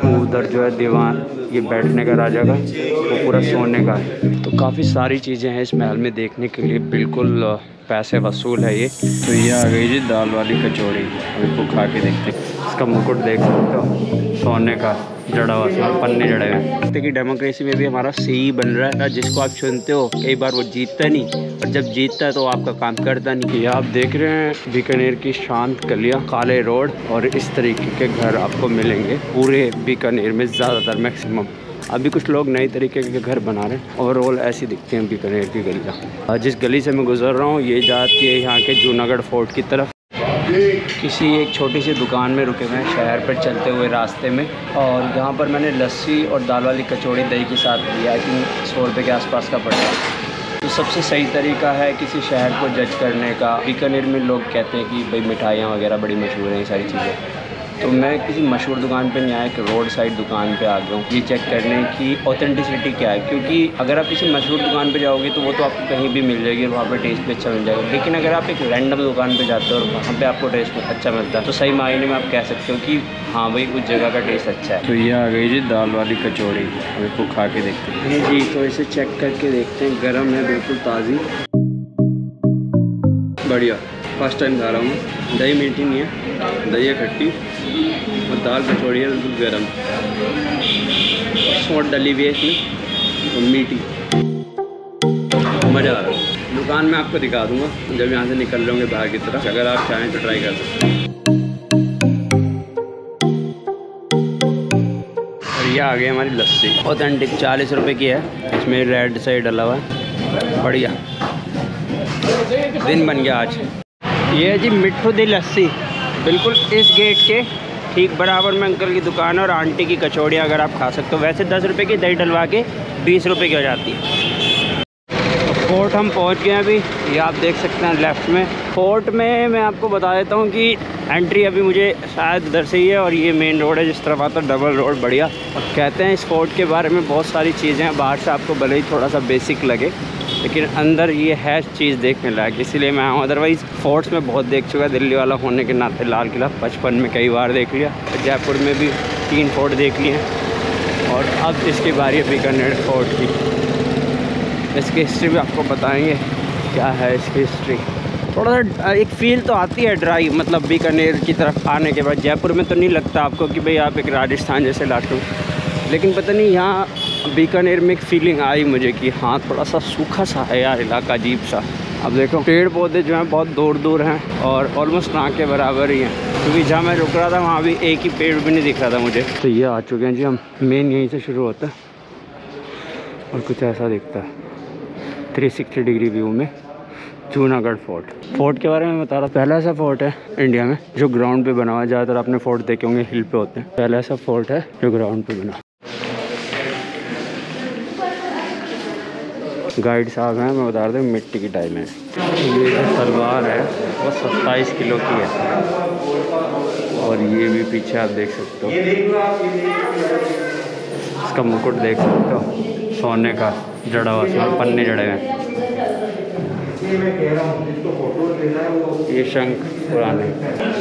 उधर जो है दीवान, ये बैठने का राजा का, वो पूरा सोने का है। तो काफ़ी सारी चीज़ें हैं इस महल में देखने के लिए, बिल्कुल पैसे वसूल है ये। तो ये आ गई जी दाल वाली कचौड़ी, अब इसको खा के देखते हैं। इसका मुकुट देख सकते हो, सोने का जड़ा हुआ, इसमें पन्ने जड़े हुए हैं। कि डेमोक्रेसी में भी हमारा सीई बन रहा है, जिसको आप चुनते हो कई बार वो जीतता नहीं, और जब जीतता है तो आपका काम करता नहीं। ये आप देख रहे हैं बीकानेर की शांत गलियां, काले रोड, और इस तरीके के घर आपको मिलेंगे पूरे बीकानेर में ज़्यादातर, मैक्सिमम। अभी कुछ लोग नए तरीके के घर बना रहे हैं। ओवरऑल ऐसी दिखती हैं बीकानेर की गलियाँ। जिस गली से मैं गुजर रहा हूँ ये जाती है यहाँ के जूनागढ़ फोर्ट की तरफ। किसी एक छोटी सी दुकान में रुके हुए हैं शहर पर चलते हुए रास्ते में, और यहाँ पर मैंने लस्सी और दाल वाली कचौड़ी दही के साथ लिया। आई थिंक 100 रुपये के आसपास का पड़ रहा है। तो सबसे सही तरीका है किसी शहर को जज करने का। बीकानेर में लोग कहते हैं कि भाई मिठाइयाँ वगैरह बड़ी मशहूर हैं, ये सारी चीज़ें। तो मैं किसी मशहूर दुकान पे नहीं आया, एक रोड साइड दुकान पे आ गया हूँ ये चेक करने की ऑथेंटिसिटी क्या है। क्योंकि अगर आप किसी मशहूर दुकान पे जाओगे तो वो तो आपको कहीं भी मिल जाएगी, वहाँ पे टेस्ट भी अच्छा मिल जाएगा। लेकिन अगर आप एक रैंडम दुकान पे जाते हो और वहाँ पे आपको टेस्ट अच्छा मिलता है, तो सही मायने में आप कह सकते हो कि हाँ भाई उस जगह का टेस्ट अच्छा है। तो ये आ गई जी दाल वाली कचौड़ी, अब इसको खा के देखते हैं जी। तो इसे चेक करके देखते हैं, गर्म है, बिल्कुल ताज़ी, बढ़िया। फर्स्ट टाइम खा रहा हूँ। दही मीठी नहीं है, दही है खट्टी, और दाल कचौड़ी है बिल्कुल गर्म, सौंठ डली हुई है इसमें और मीठी, मज़ा आ रहा है। दुकान में आपको दिखा दूँगा जब यहाँ से निकल रहे होंगे बाहर की तरफ, अगर आप चाहें तो ट्राई कर सकते हैं। और ये आ गई हमारी लस्सी, ऑथेंटिक 40 रुपये की है, इसमें रेड से डला हुआ है, बढ़िया। दिन बन गया आज। ये है जी मिट्ठू दी लस्सी, बिल्कुल इस गेट के ठीक बराबर में अंकल की दुकान है, और आंटी की कचौड़ियाँ अगर आप खा सकते हो। वैसे 10 रुपये की, दही डलवा के 20 रुपये की हो जाती है। तो फोर्ट हम पहुँच गए हैं अभी, ये आप देख सकते हैं लेफ़्ट में। फोर्ट में मैं आपको बता देता हूँ कि एंट्री अभी मुझे शायद इधर से ही है, और ये मेन रोड है जिस तरफ आता है, डबल रोड, बढ़िया। और कहते हैं इस फोर्ट के बारे में बहुत सारी चीज़ें हैं, बाहर से आपको भले ही थोड़ा सा बेसिक लगे, लेकिन अंदर ये है चीज़ देखने लायक, इसीलिए मैं आऊँ। अदरवाइज़ फोर्ट्स में बहुत देख चुका, दिल्ली वाला होने के नाते लाल किला 55 में कई बार देख लिया, जयपुर में भी 3 फोर्ट देख लिए हैं, और अब इसकी बारी है बीकानेर फोर्ट की। इसकी हिस्ट्री भी आपको बताएंगे क्या है इसकी हिस्ट्री। थोड़ा सा एक फील तो आती है ड्राई, मतलब बीकानेर की तरफ आने के बाद। जयपुर में तो नहीं लगता आपको कि भाई आप एक राजस्थान जैसे लाटू, लेकिन पता नहीं यहाँ बीकानेर में एक फीलिंग आई मुझे कि हाँ थोड़ा सा सूखा सा है यार इलाका, अजीब सा। अब देखो पेड़ पौधे जो हैं बहुत दूर दूर हैं, और ऑलमोस्ट ना के बराबर ही हैं, क्योंकि जहाँ मैं रुक रहा था वहाँ भी एक ही पेड़ भी नहीं दिख रहा था मुझे। तो ये आ चुके हैं जी हम, मेन यहीं से शुरू होता है, और कुछ ऐसा दिखता है 360 डिग्री व्यू में जूनागढ़ फोर्ट। फोर्ट के बारे में बता रहा, पहला ऐसा फोर्ट है इंडिया में जो ग्राउंड पे बना हुआ है। ज़्यादातर आपने फोर्ट देखे होंगे हिल पे होते हैं, पहला ऐसा फोर्ट है जो ग्राउंड पे बना। गाइड साहब हैं, मैं बता रहा था मिट्टी की टाइल है। ये जो तलवार है वो 27 किलो की है, और ये भी पीछे आप देख सकते हो, इसका मुकुट देख सकते हो, सोने का जड़ा हुआ, इसमें पन्ने जड़े हुए हैं। ये शंख पुराने,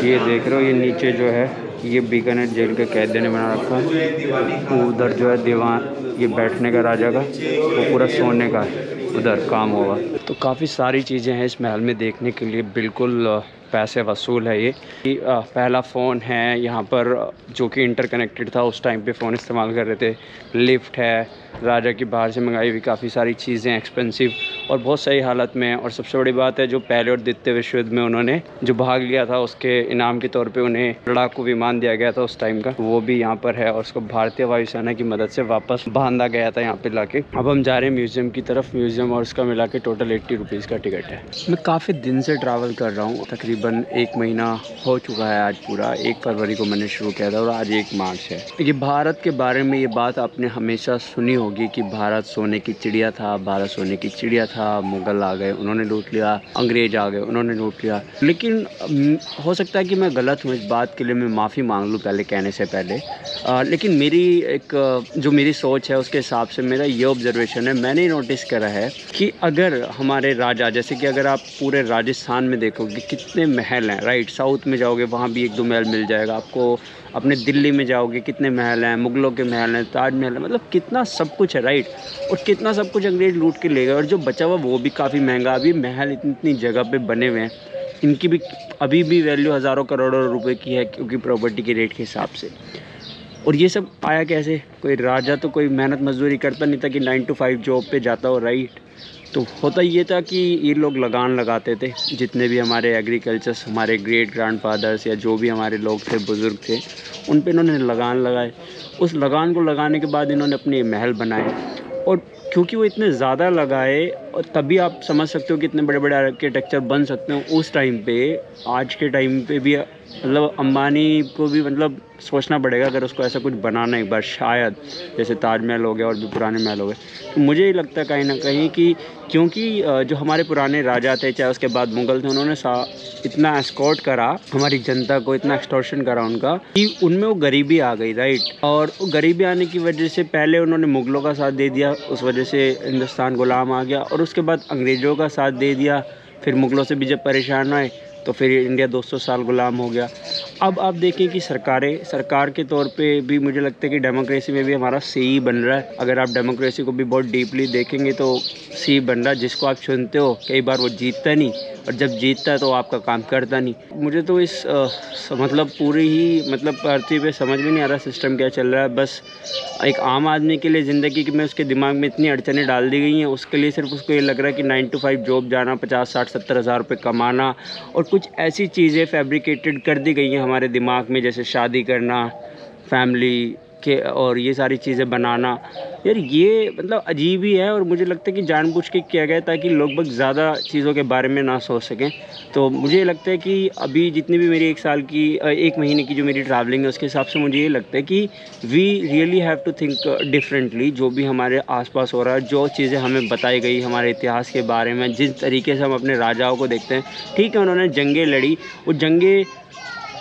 ये देख रहे हो, ये नीचे जो है ये बीकानेर जेल के कैदियों ने बना रखा है। उधर जो है दीवान, ये बैठने का राजा का, वो पूरा सोने का है, उधर काम होगा। तो काफ़ी सारी चीज़ें हैं इस महल में देखने के लिए, बिल्कुल पैसे वसूल है ये। पहला फ़ोन है यहाँ पर जो कि इंटरकनेक्टेड था, उस टाइम पे फ़ोन इस्तेमाल कर रहे थे। लिफ्ट है, राजा की बाहर से मंगाई हुई काफ़ी सारी चीज़ें एक्सपेंसिव और बहुत सही हालत में है। और सबसे बड़ी बात है जो पहले और द्वितीय विश्व युद्ध में उन्होंने जो भाग लिया था, उसके इनाम के तौर पे उन्हें लड़ाकू विमान दिया गया था उस टाइम का, वो भी यहाँ पर है, और उसको भारतीय वायुसेना की मदद से वापस बांधा गया था यहाँ पे लाके। अब हम जा रहे हैं म्यूज़ियम की तरफ। म्यूज़ियम और उसका मिला के टोटल 80 रुपीज़ का टिकट है। मैं काफ़ी दिन से ट्रैवल कर रहा हूँ, तकरीबन 1 महीना हो चुका है आज पूरा। 1 फरवरी को मैंने शुरू किया था और आज 1 मार्च है। ये भारत के बारे में ये बात आपने हमेशा सुनी होगी कि भारत सोने की चिड़िया था, भारत सोने की चिड़िया था, मुगल आ गए उन्होंने लूट लिया, अंग्रेज आ गए उन्होंने लूट लिया। लेकिन हो सकता है कि मैं गलत हूँ, इस बात के लिए मैं माफ़ी मांग लूँ पहले कहने से पहले। लेकिन मेरी जो मेरी सोच है उसके हिसाब से मेरा ये ऑब्जर्वेशन है, मैंने नोटिस करा है कि अगर हमारे राजा, जैसे कि अगर आप पूरे राजस्थान में देखोगे कितने महल हैं, राइट। साउथ में जाओगे वहाँ भी 1-2 महल मिल जाएगा आपको, अपने दिल्ली में जाओगे कितने महल हैं, मुग़लों के महल हैं, ताजमहल है, मतलब कितना सब कुछ है, राइट। और कितना सब कुछ अंग्रेज़ लूट के ले गए, और जो बचा हुआ वो भी काफ़ी महंगा। अभी महल इतनी जगह पे बने हुए हैं, इनकी भी अभी भी वैल्यू हज़ारों करोड़ों रुपए की है, क्योंकि प्रॉपर्टी के रेट के हिसाब से। और ये सब आया कैसे? कोई राजा तो कोई मेहनत मजदूरी करता नहीं था कि 9 to 5 जॉब पे जाता हो, राइट। तो होता ये था कि ये लोग लगान लगाते थे, जितने भी हमारे एग्रीकल्चर्स, हमारे ग्रेट ग्रैंडफादर्स या जो भी हमारे लोग थे, बुज़ुर्ग थे, उन पे इन्होंने लगान लगाए। उस लगान को लगाने के बाद इन्होंने अपने महल बनाए, और क्योंकि वो इतने ज़्यादा लगाए, और तभी आप समझ सकते हो कि इतने बड़े बड़े आर्किटेक्चर बन सकते हो उस टाइम पे। आज के टाइम पे भी मतलब अंबानी को भी मतलब सोचना पड़ेगा अगर उसको ऐसा कुछ बनाना एक बार, शायद जैसे ताजमहल हो गया और भी पुराने महल हो गए। तो मुझे ये लगता है कहीं ना कहीं कि क्योंकि जो हमारे पुराने राजा थे, चाहे उसके बाद मुग़ल थे, उन्होंने इतना एस्कॉर्ट करा हमारी जनता को, इतना एक्सटॉर्शन करा उनका, कि उनमें वो गरीबी आ गई, राइट। और वो गरीबी आने की वजह से पहले उन्होंने मुग़लों का साथ दे दिया, उस वजह से हिंदुस्तान गुलाम आ गया, और उसके बाद अंग्रेज़ों का साथ दे दिया। फिर मुग़लों से भी जब परेशान आए तो फिर इंडिया 200 साल गुलाम हो गया। अब आप देखें कि सरकार के तौर पे भी मुझे लगता है कि डेमोक्रेसी में भी हमारा सी बन रहा है। अगर आप डेमोक्रेसी को भी बहुत डीपली देखेंगे तो सी बन रहा है, जिसको आप चुनते हो कई बार वो जीतता नहीं, और जब जीतता है तो आपका काम करता नहीं। मुझे तो इस मतलब पूरी ही मतलब पृथ्वी पे समझ में नहीं आ रहा सिस्टम क्या चल रहा है। बस एक आम आदमी के लिए ज़िंदगी में उसके दिमाग में इतनी अड़चनें डाल दी गई हैं, उसके लिए सिर्फ उसको ये लग रहा है कि 9 to 5 जॉब जाना, 50, 60, 70 हज़ार रुपये कमाना, और कुछ ऐसी चीज़ें फैब्रिकेटेड कर दी गई हैं हमारे दिमाग में, जैसे शादी करना, फैमिली के, और ये सारी चीज़ें बनाना। यार ये मतलब अजीब ही है, और मुझे लगता है कि जानबूझ के किया गया ताकि लोग बहुत ज़्यादा चीज़ों के बारे में ना सोच सकें। तो मुझे लगता है कि अभी जितनी भी मेरी 1 महीने की जो मेरी ट्रैवलिंग है, उसके हिसाब से मुझे ये लगता है कि we really have to think differently. जो भी हमारे आसपास हो रहा है, जो चीज़ें हमें बताई गई हमारे इतिहास के बारे में, जिस तरीके से हम अपने राजाओं को देखते हैं, ठीक है उन्होंने जंगें लड़ी, वो जंगें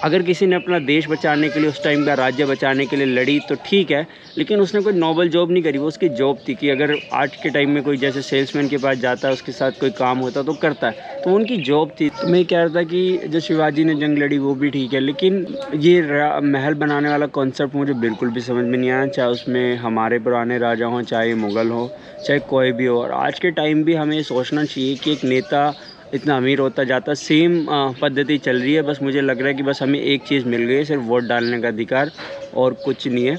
अगर किसी ने अपना देश बचाने के लिए, उस टाइम का राज्य बचाने के लिए लड़ी तो ठीक है, लेकिन उसने कोई नोबल जॉब नहीं करी। वो उसकी जॉब थी कि अगर आज के टाइम में कोई जैसे सेल्समैन के पास जाता है, उसके साथ कोई काम होता तो करता है, तो उनकी जॉब थी। तो मैं कह रहा था कि जो शिवाजी ने जंग लड़ी वो भी ठीक है, लेकिन ये महल बनाने वाला कॉन्सेप्ट मुझे बिल्कुल भी समझ में नहीं आया, चाहे उसमें हमारे पुराने राजा हों, चाहे मुग़ल हो, चाहे कोई भी हो। और आज के टाइम भी हमें सोचना चाहिए कि एक नेता इतना अमीर होता जाता, सेम पद्धति चल रही है। बस मुझे लग रहा है कि बस हमें एक चीज़ मिल गई है, सिर्फ वोट डालने का अधिकार, और कुछ नहीं है।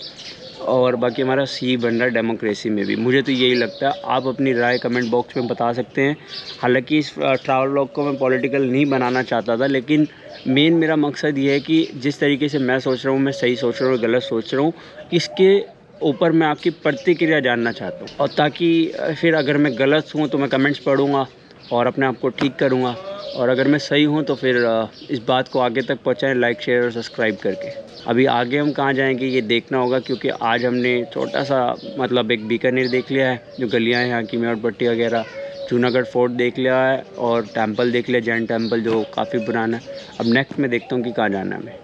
और बाकी हमारा सी बन रहा है डेमोक्रेसी में भी, मुझे तो यही लगता है। आप अपनी राय कमेंट बॉक्स में बता सकते हैं। हालांकि इस ट्रैवल व्लॉग को मैं पॉलिटिकल नहीं बनाना चाहता था, लेकिन मेन मेरा मकसद ये है कि जिस तरीके से मैं सोच रहा हूँ, मैं सही सोच रहा हूँ, गलत सोच रहा हूँ, इसके ऊपर मैं आपकी प्रतिक्रिया जानना चाहता हूँ। और ताकि फिर अगर मैं गलत हूँ तो मैं कमेंट्स पढ़ूँगा और अपने आप को ठीक करूँगा, और अगर मैं सही हूँ तो फिर इस बात को आगे तक पहुँचाएं लाइक, शेयर और सब्सक्राइब करके। अभी आगे हम कहाँ जाएंगे ये देखना होगा, क्योंकि आज हमने छोटा सा मतलब एक बीकानेर देख लिया है, जो गलियाँ हैं यहाँ की, मेवाड़पट्टी वगैरह, जूनागढ़ फोर्ट देख लिया है, और टेम्पल देख लिया, जैन टेम्पल जो काफ़ी पुराना है। अब नेक्स्ट मैं देखता हूँ कि कहाँ जाना है हमें।